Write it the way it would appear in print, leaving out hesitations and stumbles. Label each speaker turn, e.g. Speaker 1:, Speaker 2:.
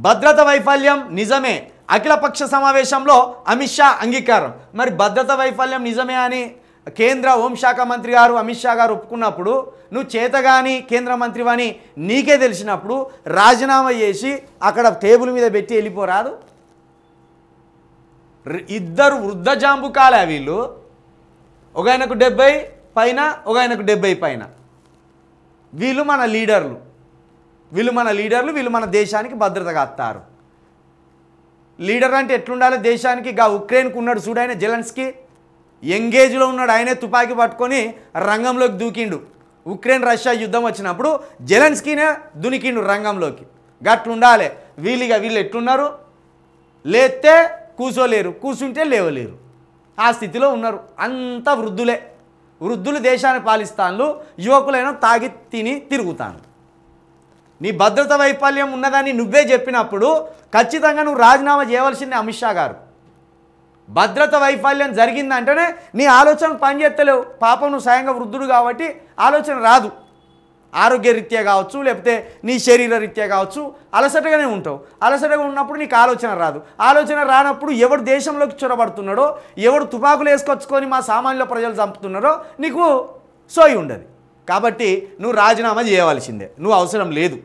Speaker 1: భద్రత వైఫల్యం నిజమే, అఖిలపక్ష సమావేశంలో అమిత్ షా అంగీకారం. మరి భద్రత వైఫల్యం నిజమే అని కేంద్ర హోంశాఖ మంత్రి గారు అమిత్ షా గారు ఒప్పుకున్నప్పుడు, నువ్వు చేతగాని కేంద్ర మంత్రివని నీకే తెలిసినప్పుడు రాజీనామా చేసి అక్కడ టేబుల్ మీద పెట్టి వెళ్ళిపోరాదు? ఇద్దరు వృద్ధ జాంబుకాలే వీళ్ళు, ఒక ఆయనకు 70 పైన, ఒక ఆయనకు 70 పైన. వీళ్ళు మన లీడర్లు, వీళ్ళు మన దేశానికి భద్రత కాస్తారు. లీడర్ అంటే ఎట్లుండాలి దేశానికి? ఉక్రెయిన్కు ఉన్నాడు చూడు, ఆయన జెలెన్స్కీ ఎంగేజ్లో ఉన్నాడు. ఆయనే తుపాకీ పట్టుకొని రంగంలోకి దూకిండు. ఉక్రెయిన్ రష్యా యుద్ధం వచ్చినప్పుడు జెలెన్స్కీనే దునికిండు రంగంలోకి. గట్లుండాలి. వీళ్ళు ఎట్లున్నారు? లేస్తే కూర్చోలేరు, కూర్చుంటే లేవలేరు, ఆ స్థితిలో ఉన్నారు. అంతా వృద్ధులు దేశాన్ని పాలిస్తాను, యువకులైన తాగి తిని తిరుగుతాను. నీ భద్రత వైఫల్యం ఉన్నదని నువ్వే చెప్పినప్పుడు ఖచ్చితంగా నువ్వు రాజీనామా చేయవలసిందే అమిత్ షా గారు. భద్రత వైఫల్యం జరిగిందంటేనే నీ ఆలోచన పనిచేస్తలేవు. పాపం నువ్వు స్వయంగా వృద్ధుడు కాబట్టి ఆలోచన రాదు. ఆరోగ్య రీత్యా కావచ్చు, లేకపోతే నీ శరీర రీత్యా కావచ్చు, అలసటగానే ఉంటావు. అలసటగా ఉన్నప్పుడు నీకు ఆలోచన రాదు. ఆలోచన రానప్పుడు ఎవడు దేశంలోకి చొరబడుతున్నాడో, ఎవడు తుపాకులు వేసుకొచ్చుకొని మా సామాన్యుల ప్రజలు చంపుతున్నారో నీకు సోయి ఉండదు. కాబట్టి నువ్వు రాజీనామా చేయవలసిందే, నువ్వు అవసరం లేదు.